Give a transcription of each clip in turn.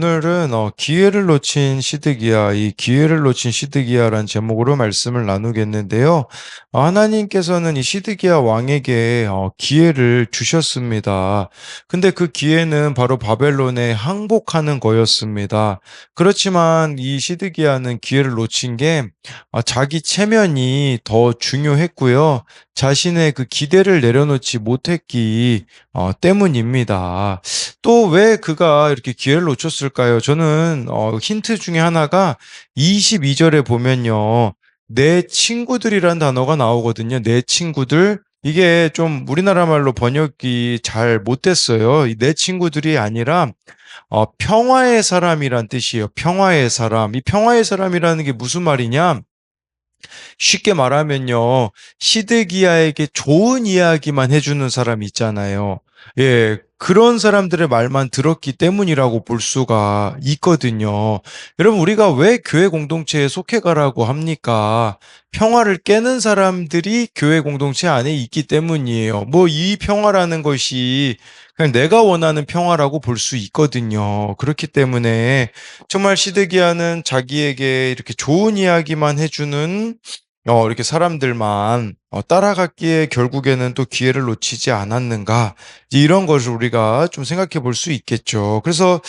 오늘은 기회를 놓친 시드기야, 이 기회를 놓친 시드기야란 제목으로 말씀을 나누겠는데요. 하나님께서는 이 시드기야 왕에게 기회를 주셨습니다. 근데 그 기회는 바로 바벨론에 항복하는 거였습니다. 그렇지만 이 시드기야는 기회를 놓친 게 자기 체면이 더 중요했고요. 자신의 그 기대를 내려놓지 못했기 때문입니다. 또 왜 그가 이렇게 기회를 놓쳤을까요? 저는 힌트 중에 하나가 22절에 보면요. 내 친구들이란 단어가 나오거든요. 내 친구들. 이게 좀 우리나라 말로 번역이 잘 못됐어요. 이내 친구들이 아니라 평화의 사람이란 뜻이에요. 평화의 사람. 이 평화의 사람이라는 게 무슨 말이냐? 쉽게 말하면요, 시드기야에게 좋은 이야기만 해주는 사람 있잖아요. 예, 그런 사람들의 말만 들었기 때문이라고 볼 수가 있거든요. 여러분, 우리가 왜 교회 공동체에 속해 가라고 합니까? 평화를 깨는 사람들이 교회 공동체 안에 있기 때문이에요. 뭐, 이 평화라는 것이 그냥 내가 원하는 평화라고 볼 수 있거든요. 그렇기 때문에 정말 시드기야는 자기에게 이렇게 좋은 이야기만 해주는 이렇게 사람들만 따라갔기에 결국에는 또 기회를 놓치지 않았는가? 이제 이런 것을 우리가 좀 생각해 볼 수 있겠죠. 그래서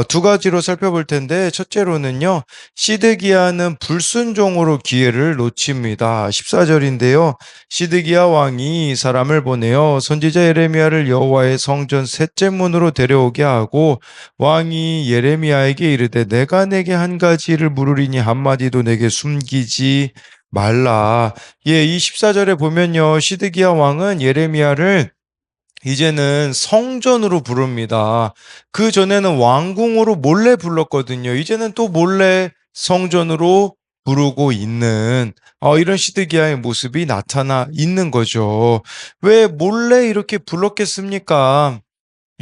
두 가지로 살펴볼 텐데, 첫째로는요, 시드기야는 불순종으로 기회를 놓칩니다. 14절인데요. 시드기야 왕이 사람을 보내어 선지자 예레미야를 여호와의 성전 셋째 문으로 데려오게 하고, 왕이 예레미야에게 이르되 내가 내게 한 가지를 물으리니 한마디도 내게 숨기지 말라. 예, 이 14절에 보면요. 시드기야 왕은 예레미야를 이제는 성전으로 부릅니다. 그 전에는 왕궁으로 몰래 불렀거든요. 이제는 또 몰래 성전으로 부르고 있는 이런 시드기야의 모습이 나타나 있는 거죠. 왜 몰래 이렇게 불렀겠습니까?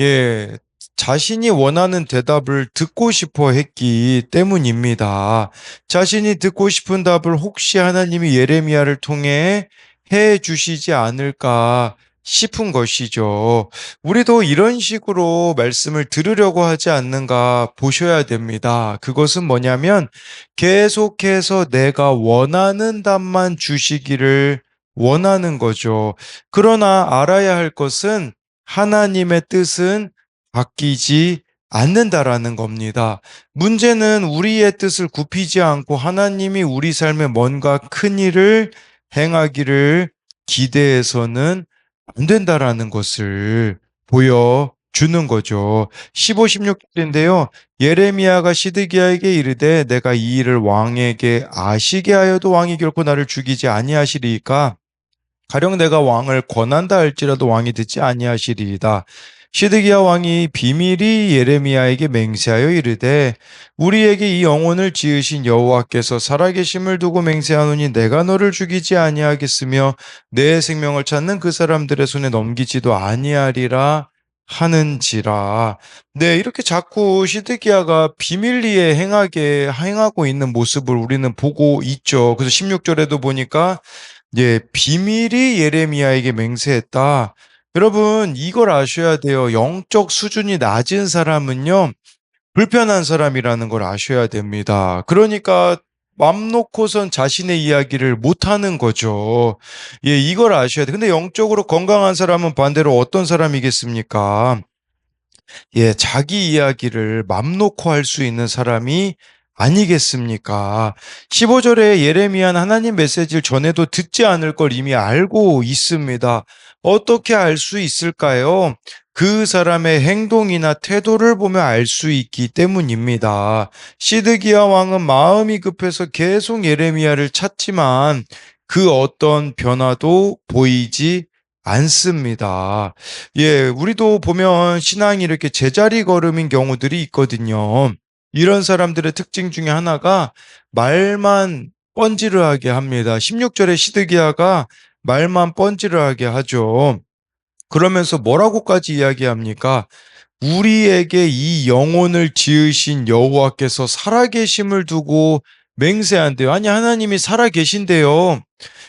예, 자신이 원하는 대답을 듣고 싶어 했기 때문입니다. 자신이 듣고 싶은 답을 혹시 하나님이 예레미야를 통해 해 주시지 않을까 싶은 것이죠. 우리도 이런 식으로 말씀을 들으려고 하지 않는가 보셔야 됩니다. 그것은 뭐냐면 계속해서 내가 원하는 답만 주시기를 원하는 거죠. 그러나 알아야 할 것은 하나님의 뜻은 바뀌지 않는다라는 겁니다. 문제는 우리의 뜻을 굽히지 않고 하나님이 우리 삶에 뭔가 큰 일을 행하기를 기대해서는 안 된다라는 것을 보여주는 거죠. 15, 16절인데요. 예레미야가 시드기야에게 이르되 내가 이 일을 왕에게 아시게 하여도 왕이 결코 나를 죽이지 아니하시리이까 가령 내가 왕을 권한다 할지라도 왕이 듣지 아니하시리이다. 시드기야 왕이 비밀이 예레미야에게 맹세하여 이르되 우리에게 이 영혼을 지으신 여호와께서 살아계심을 두고 맹세하노니 내가 너를 죽이지 아니하겠으며 내 생명을 찾는 그 사람들의 손에 넘기지도 아니하리라 하는지라. 네, 이렇게 자꾸 시드기야가 비밀리에 행하고 있는 모습을 우리는 보고 있죠. 그래서 16절에도 보니까 예, 비밀이 예레미야에게 맹세했다. 여러분, 이걸 아셔야 돼요. 영적 수준이 낮은 사람은요, 불편한 사람이라는 걸 아셔야 됩니다. 그러니까, 맘 놓고선 자신의 이야기를 못하는 거죠. 예, 이걸 아셔야 돼. 근데 영적으로 건강한 사람은 반대로 어떤 사람이겠습니까? 예, 자기 이야기를 맘 놓고 할 수 있는 사람이 아니겠습니까? 15절에 예레미야는 하나님 메시지를 전해도 듣지 않을 걸 이미 알고 있습니다. 어떻게 알 수 있을까요? 그 사람의 행동이나 태도를 보며 알 수 있기 때문입니다. 시드기야 왕은 마음이 급해서 계속 예레미야를 찾지만 그 어떤 변화도 보이지 않습니다. 예, 우리도 보면 신앙이 이렇게 제자리 걸음인 경우들이 있거든요. 이런 사람들의 특징 중에 하나가 말만 뻔지르하게 합니다. 16절에 시드기야가 말만 뻔지르하게 하죠. 그러면서 뭐라고까지 이야기합니까? 우리에게 이 영혼을 지으신 여호와께서 살아계심을 두고 맹세한대요. 아니, 하나님이 살아계신대요.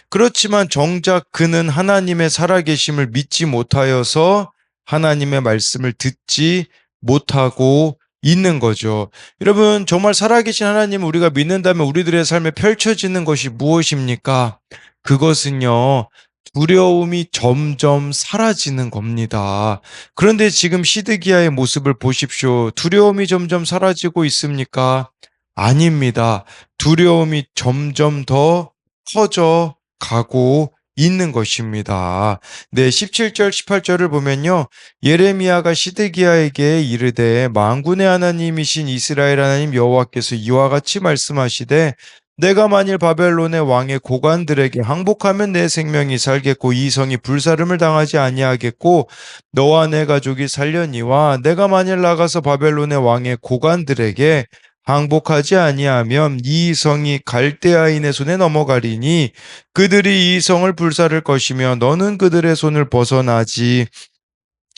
그렇지만 정작 그는 하나님의 살아계심을 믿지 못하여서 하나님의 말씀을 듣지 못하고 있는 거죠. 여러분, 정말 살아계신 하나님을 우리가 믿는다면 우리들의 삶에 펼쳐지는 것이 무엇입니까? 그것은요, 두려움이 점점 사라지는 겁니다. 그런데 지금 시드기야의 모습을 보십시오. 두려움이 점점 사라지고 있습니까? 아닙니다. 두려움이 점점 더 커져 가고 있는 것입니다. 네, 17절, 18절을 보면요. 예레미야가 시드기야에게 이르되 만군의 하나님이신 이스라엘 하나님 여호와께서 이와 같이 말씀하시되 내가 만일 바벨론의 왕의 고관들에게 항복하면 내 생명이 살겠고 이 성이 불사름을 당하지 아니하겠고 너와 내 가족이 살려니와 내가 만일 나가서 바벨론의 왕의 고관들에게 항복하지 아니하면 이 성이 갈대아인의 손에 넘어가리니 그들이 이 성을 불사를 것이며 너는 그들의 손을 벗어나지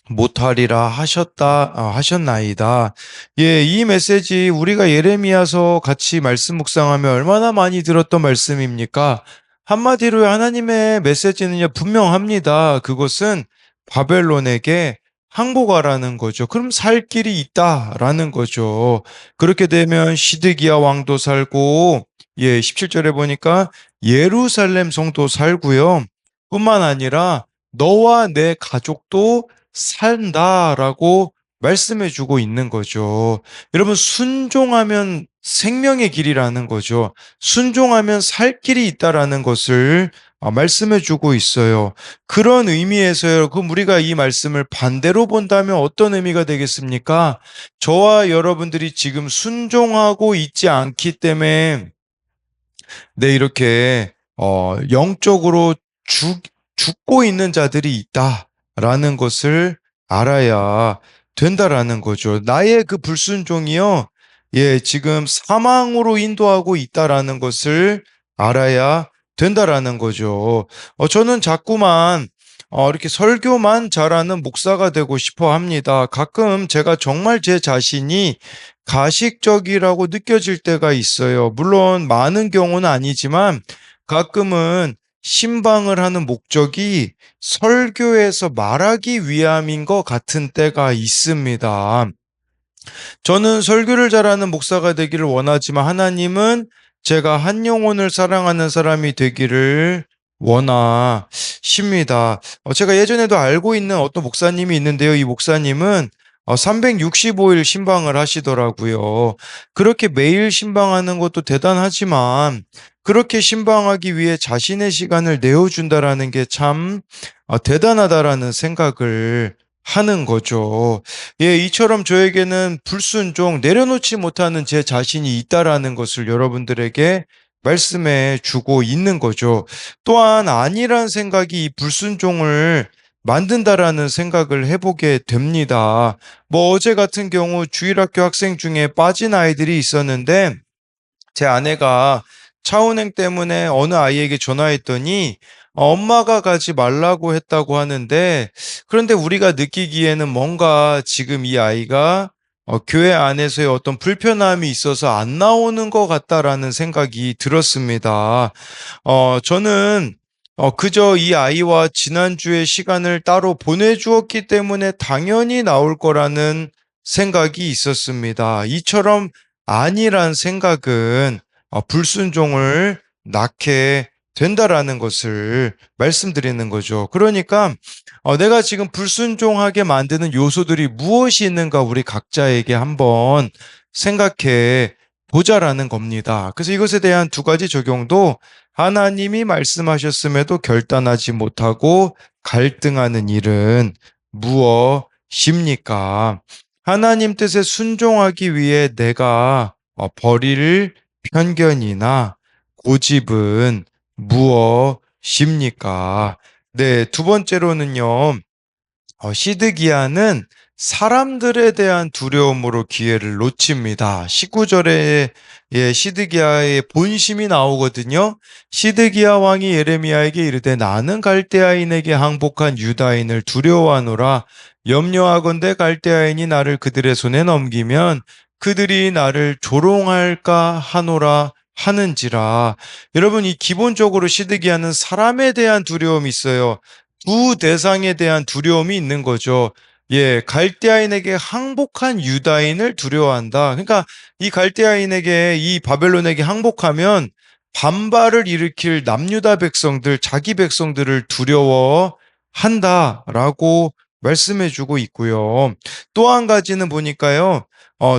못하리라 하셨나이다. 예, 이 메시지 우리가 예레미야서 같이 말씀 묵상하며 얼마나 많이 들었던 말씀입니까? 한마디로 하나님의 메시지는요, 분명합니다. 그것은 바벨론에게 항복하라는 거죠. 그럼 살 길이 있다라는 거죠. 그렇게 되면 시드기야 왕도 살고, 예, 17절에 보니까 예루살렘 성도 살고요. 뿐만 아니라 너와 내 가족도 산다라고 말씀해 주고 있는 거죠. 여러분, 순종하면 생명의 길이라는 거죠. 순종하면 살 길이 있다라는 것을 말씀해 주고 있어요. 그런 의미에서요. 그럼 우리가 이 말씀을 반대로 본다면 어떤 의미가 되겠습니까? 저와 여러분들이 지금 순종하고 있지 않기 때문에 네, 이렇게 영적으로 죽고 있는 자들이 있다라는 것을 알아야 된다라는 거죠. 나의 그 불순종이요, 예, 지금 사망으로 인도하고 있다라는 것을 알아야 된다라는 거죠. 저는 자꾸만 이렇게 설교만 잘하는 목사가 되고 싶어 합니다. 가끔 제가 정말 제 자신이 가식적이라고 느껴질 때가 있어요. 물론 많은 경우는 아니지만 가끔은 신방을 하는 목적이 설교에서 말하기 위함인 것 같은 때가 있습니다. 저는 설교를 잘하는 목사가 되기를 원하지만 하나님은 제가 한 영혼을 사랑하는 사람이 되기를 원하십니다. 제가 예전에도 알고 있는 어떤 목사님이 있는데요. 이 목사님은 365일 신방을 하시더라고요. 그렇게 매일 신방하는 것도 대단하지만 그렇게 신방하기 위해 자신의 시간을 내어준다라는 게 참 대단하다라는 생각을 하는 거죠. 예, 이처럼 저에게는 불순종, 내려놓지 못하는 제 자신이 있다라는 것을 여러분들에게 말씀해 주고 있는 거죠. 또한 아니란 생각이 이 불순종을 만든다라는 생각을 해보게 됩니다. 뭐 어제 같은 경우 주일학교 학생 중에 빠진 아이들이 있었는데 제 아내가 차은행 때문에 어느 아이에게 전화했더니 엄마가 가지 말라고 했다고 하는데 그런데 우리가 느끼기에는 뭔가 지금 이 아이가 교회 안에서의 어떤 불편함이 있어서 안 나오는 것 같다라는 생각이 들었습니다. 저는 그저 이 아이와 지난주에 시간을 따로 보내주었기 때문에 당연히 나올 거라는 생각이 있었습니다. 이처럼 아니란 생각은 불순종을 낳게 된다라는 것을 말씀드리는 거죠. 그러니까 내가 지금 불순종하게 만드는 요소들이 무엇이 있는가 우리 각자에게 한번 생각해 보자라는 겁니다. 그래서 이것에 대한 두 가지 적용도 하나님이 말씀하셨음에도 결단하지 못하고 갈등하는 일은 무엇입니까? 하나님 뜻에 순종하기 위해 내가 버릴 편견이나 고집은 무엇입니까? 네, 두 번째로는요, 시드기야는 사람들에 대한 두려움으로 기회를 놓칩니다. 19절에 시드기야의 본심이 나오거든요. 시드기야 왕이 예레미야에게 이르되 나는 갈대아인에게 항복한 유다인을 두려워하노라. 염려하건대 갈대아인이 나를 그들의 손에 넘기면 그들이 나를 조롱할까 하노라 하는지라. 여러분, 이 기본적으로 시드기야는 사람에 대한 두려움이 있어요. 두 대상에 대한 두려움이 있는 거죠. 갈대아인에게 항복한 유다인을 두려워한다. 그러니까 이 갈대아인에게 이 바벨론에게 항복하면 반발을 일으킬 남유다 백성들, 자기 백성들을 두려워한다라고 말씀해 주고 있고요. 또 한 가지는 보니까요.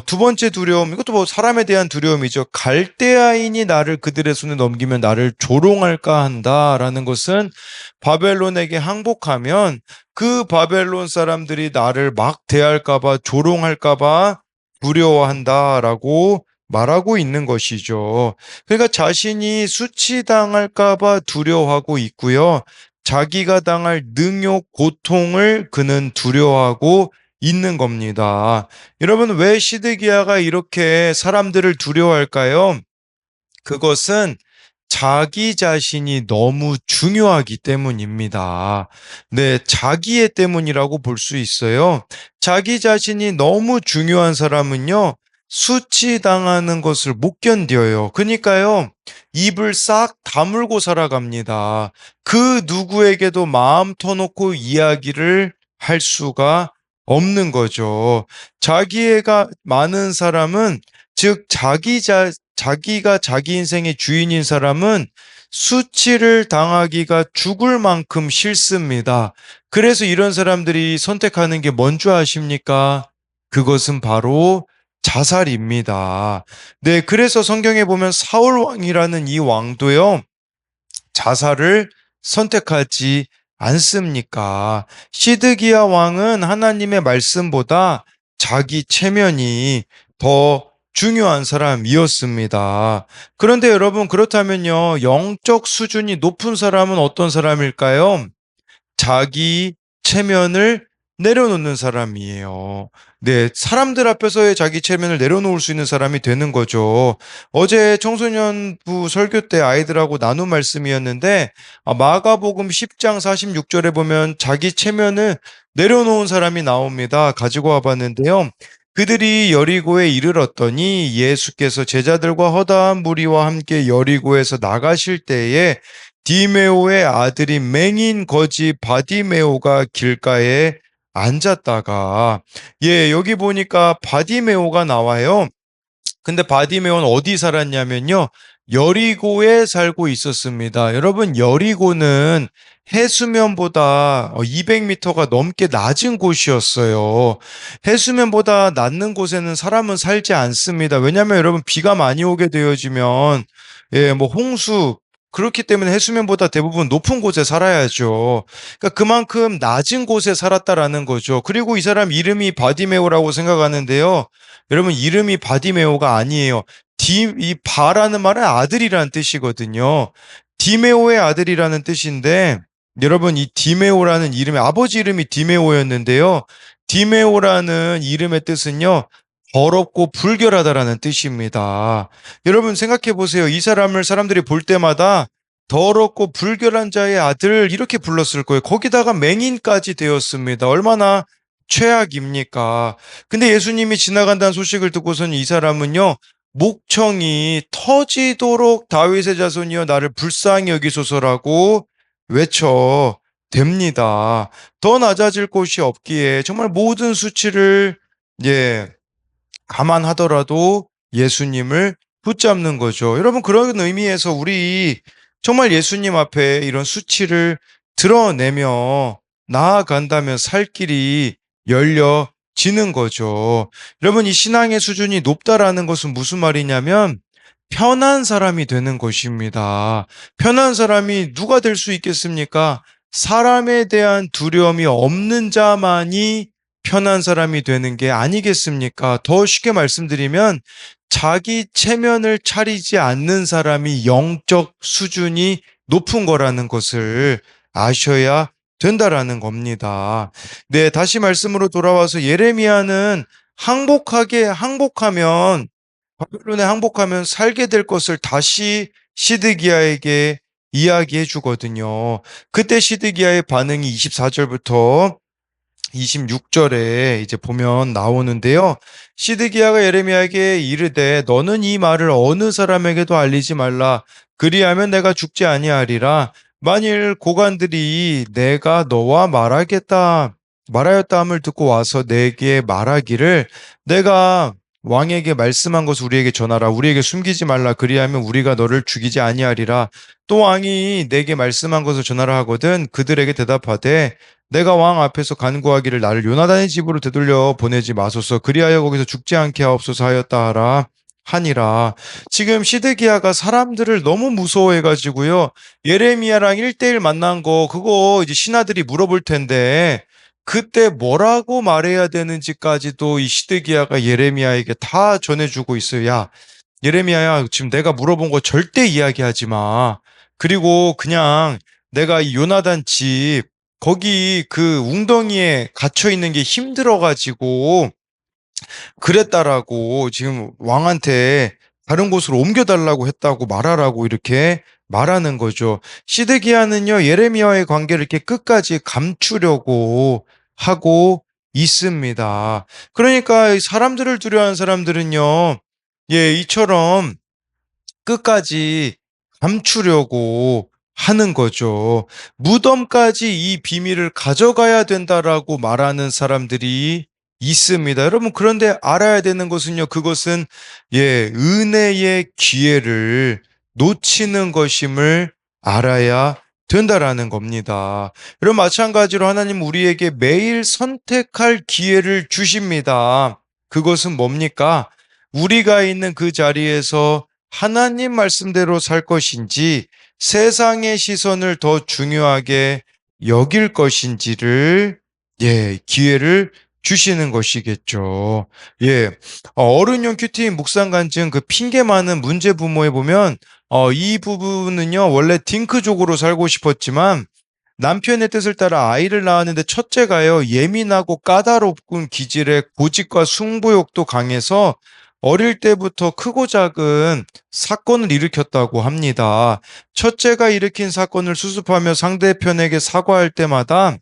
두 번째 두려움, 이것도 뭐 사람에 대한 두려움이죠. 갈대아인이 나를 그들의 손에 넘기면 나를 조롱할까 한다라는 것은 바벨론에게 항복하면 그 바벨론 사람들이 나를 막 대할까봐 조롱할까봐 두려워한다라고 말하고 있는 것이죠. 그러니까 자신이 수치당할까봐 두려워하고 있고요. 자기가 당할 능욕, 고통을 그는 두려워하고 있는 겁니다. 여러분, 왜 시드기야가 이렇게 사람들을 두려워할까요? 그것은 자기 자신이 너무 중요하기 때문입니다. 네, 자기의 때문이라고 볼 수 있어요. 자기 자신이 너무 중요한 사람은요, 수치당하는 것을 못 견뎌요. 그러니까요, 입을 싹 다물고 살아갑니다. 그 누구에게도 마음 터놓고 이야기를 할 수가 없는 거죠. 자기애가 많은 사람은, 즉, 자기가 자기 인생의 주인인 사람은 수치를 당하기가 죽을 만큼 싫습니다. 그래서 이런 사람들이 선택하는 게 뭔 줄 아십니까? 그것은 바로 자살입니다. 네, 그래서 성경에 보면 사울 왕이라는 이 왕도요, 자살을 선택하지 않습니까? 시드기야 왕은 하나님의 말씀보다 자기 체면이 더 중요한 사람이었습니다. 그런데 여러분, 그렇다면요, 영적 수준이 높은 사람은 어떤 사람일까요? 자기 체면을 내려놓는 사람이에요. 네, 사람들 앞에서의 자기 체면을 내려놓을 수 있는 사람이 되는 거죠. 어제 청소년부 설교 때 아이들하고 나눈 말씀이었는데, 마가복음 10장 46절에 보면 자기 체면을 내려놓은 사람이 나옵니다. 가지고 와봤는데요. 그들이 여리고에 이르렀더니 예수께서 제자들과 허다한 무리와 함께 여리고에서 나가실 때에 디메오의 아들인 맹인 거지 바디메오가 길가에 앉았다가, 여기 보니까 바디메오가 나와요. 근데 바디메오는 어디 살았냐면요, 여리고에 살고 있었습니다. 여러분, 여리고는 해수면보다 200m가 넘게 낮은 곳이었어요. 해수면보다 낮은 곳에는 사람은 살지 않습니다. 왜냐하면 여러분, 비가 많이 오게 되어지면 뭐 홍수, 그렇기 때문에 해수면보다 대부분 높은 곳에 살아야죠. 그러니까 그만큼 낮은 곳에 살았다라는 거죠. 그리고 이 사람 이름이 바디메오라고 생각하는데요. 여러분, 이름이 바디메오가 아니에요. 이 바라는 말은 아들이라는 뜻이거든요. 디메오의 아들이라는 뜻인데, 여러분, 이 디메오라는 이름의 아버지 이름이 디메오였는데요. 디메오라는 이름의 뜻은요, 더럽고 불결하다라는 뜻입니다. 여러분, 생각해 보세요. 이 사람을 사람들이 볼 때마다 더럽고 불결한 자의 아들, 이렇게 불렀을 거예요. 거기다가 맹인까지 되었습니다. 얼마나 최악입니까? 근데 예수님이 지나간다는 소식을 듣고서는 이 사람은요, 목청이 터지도록 다윗의 자손이여 나를 불쌍히 여기소서라고 외쳐 댑니다. 더 낮아질 곳이 없기에 정말 모든 수치를 감안하더라도 예수님을 붙잡는 거죠. 여러분, 그런 의미에서 우리 정말 예수님 앞에 이런 수치를 드러내며 나아간다면 살 길이 열려지는 거죠. 여러분, 이 신앙의 수준이 높다라는 것은 무슨 말이냐면 편한 사람이 되는 것입니다. 편한 사람이 누가 될 수 있겠습니까? 사람에 대한 두려움이 없는 자만이 편한 사람이 되는 게 아니겠습니까? 더 쉽게 말씀드리면 자기 체면을 차리지 않는 사람이 영적 수준이 높은 거라는 것을 아셔야 된다라는 겁니다. 네, 다시 말씀으로 돌아와서 예레미야는 바벨론에 항복하면 살게 될 것을 다시 시드기야에게 이야기해 주거든요. 그때 시드기야의 반응이 24절부터 26절에 이제 보면 나오는데요. 시드기야가 예레미야에게 이르되 너는 이 말을 어느 사람에게도 알리지 말라. 그리하면 내가 죽지 아니하리라. 만일 고관들이 내가 너와 말하겠다 말하였다함을 듣고 와서 내게 말하기를 내가 왕에게 말씀한 것을 우리에게 전하라. 우리에게 숨기지 말라. 그리하면 우리가 너를 죽이지 아니하리라. 또 왕이 내게 말씀한 것을 전하라 하거든 그들에게 대답하되 내가 왕 앞에서 간구하기를 나를 요나단의 집으로 되돌려 보내지 마소서. 그리하여 거기서 죽지 않게 하옵소서 하였다 하라 하니라. 지금 시드기야가 사람들을 너무 무서워해가지고요. 예레미야랑 1대1 만난 거 그거 이제 신하들이 물어볼 텐데 그때 뭐라고 말해야 되는지까지도 이 시드기야가 예레미야에게 다 전해주고 있어요. 야, 예레미야야, 지금 내가 물어본 거 절대 이야기하지 마. 그리고 그냥 내가 이 요나단 집 거기 그 웅덩이에 갇혀 있는 게 힘들어가지고 그랬다라고 지금 왕한테 다른 곳으로 옮겨달라고 했다고 말하라고 이렇게 말하는 거죠. 시드기야는요, 예레미야와의 관계를 이렇게 끝까지 감추려고 하고 있습니다. 그러니까 이 사람들을 두려워하는 사람들은요, 예, 이처럼 끝까지 감추려고 하는 거죠. 무덤까지 이 비밀을 가져가야 된다라고 말하는 사람들이 있습니다. 여러분, 그런데 알아야 되는 것은요, 그것은, 예, 은혜의 기회를 놓치는 것임을 알아야 된다라는 겁니다. 여러분, 마찬가지로 하나님 우리에게 매일 선택할 기회를 주십니다. 그것은 뭡니까? 우리가 있는 그 자리에서 하나님 말씀대로 살 것인지 세상의 시선을 더 중요하게 여길 것인지를 기회를 주시는 것이겠죠. 예. 어른용 큐티 묵상 간증 그 핑계 많은 문제 부모에 보면 이 부부는요. 원래 딩크족으로 살고 싶었지만 남편의 뜻을 따라 아이를 낳았는데 첫째가요, 예민하고 까다롭군 기질에 고집과 승부욕도 강해서 어릴 때부터 크고 작은 사건을 일으켰다고 합니다. 첫째가 일으킨 사건을 수습하며 상대편에게 사과할 때마다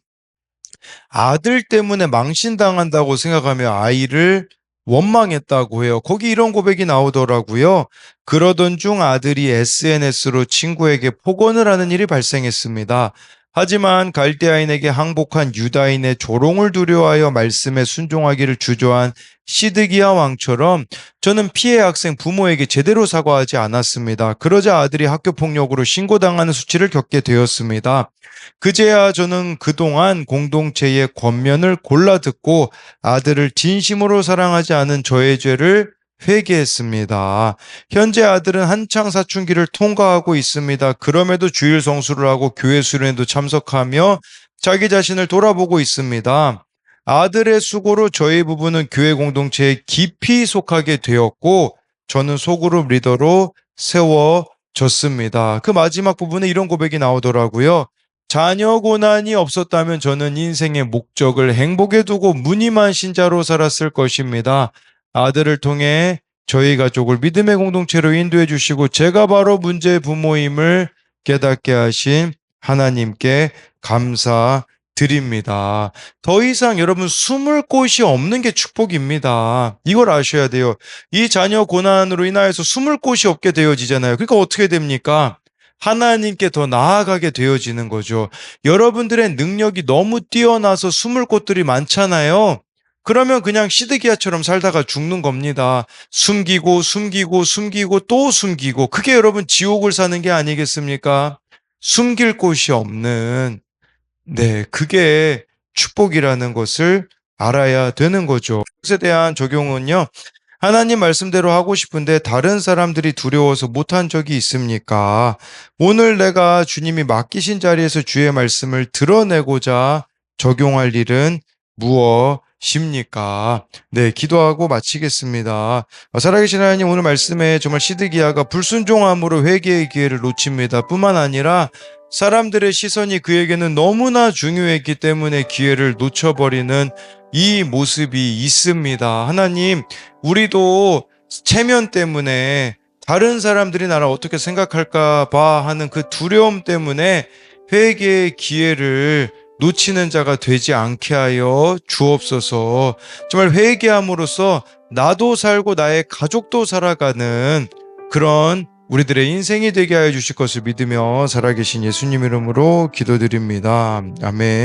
아들 때문에 망신당한다고 생각하며 아이를 원망했다고 해요. 거기 이런 고백이 나오더라고요. 그러던 중 아들이 SNS로 친구에게 폭언을 하는 일이 발생했습니다. 하지만 갈대아인에게 항복한 유다인의 조롱을 두려워하여 말씀에 순종하기를 주저한 시드기야 왕처럼 저는 피해 학생 부모에게 제대로 사과하지 않았습니다. 그러자 아들이 학교 폭력으로 신고당하는 수치를 겪게 되었습니다. 그제야 저는 그동안 공동체의 권면을 골라 듣고 아들을 진심으로 사랑하지 않은 저의 죄를 회개했습니다. 현재 아들은 한창 사춘기를 통과하고 있습니다. 그럼에도 주일 성수를 하고 교회 수련회도 참석하며 자기 자신을 돌아보고 있습니다. 아들의 수고로 저희 부부는 교회 공동체에 깊이 속하게 되었고 저는 소그룹 리더로 세워졌습니다. 그 마지막 부분에 이런 고백이 나오더라고요. 자녀 고난이 없었다면 저는 인생의 목적을 행복에 두고 무늬만 신자로 살았을 것입니다. 아들을 통해 저희 가족을 믿음의 공동체로 인도해 주시고 제가 바로 문제의 부모임을 깨닫게 하신 하나님께 감사드립니다. 더 이상 여러분 숨을 곳이 없는 게 축복입니다. 이걸 아셔야 돼요. 이 자녀 고난으로 인하여서 숨을 곳이 없게 되어지잖아요. 그러니까 어떻게 됩니까? 하나님께 더 나아가게 되어지는 거죠. 여러분들의 능력이 너무 뛰어나서 숨을 곳들이 많잖아요. 그러면 그냥 시드기야처럼 살다가 죽는 겁니다. 숨기고 숨기고 숨기고 또 숨기고 그게 여러분 지옥을 사는 게 아니겠습니까? 숨길 곳이 없는 그게 축복이라는 것을 알아야 되는 거죠. 그것에 대한 적용은요. 하나님 말씀대로 하고 싶은데 다른 사람들이 두려워서 못한 적이 있습니까? 오늘 내가 주님이 맡기신 자리에서 주의 말씀을 드러내고자 적용할 일은 무엇입니까? 네, 기도하고 마치겠습니다. 살아계신 하나님, 오늘 말씀에 정말 시드기야가 불순종함으로 회개의 기회를 놓칩니다. 뿐만 아니라 사람들의 시선이 그에게는 너무나 중요했기 때문에 기회를 놓쳐버리는 이 모습이 있습니다. 하나님, 우리도 체면 때문에 다른 사람들이 나를 어떻게 생각할까 봐 하는 그 두려움 때문에 회개의 기회를 놓치는 자가 되지 않게 하여 주옵소서. 정말 회개함으로써 나도 살고 나의 가족도 살아가는 그런 우리들의 인생이 되게 하여 주실 것을 믿으며 살아계신 예수님 이름으로 기도드립니다. 아멘.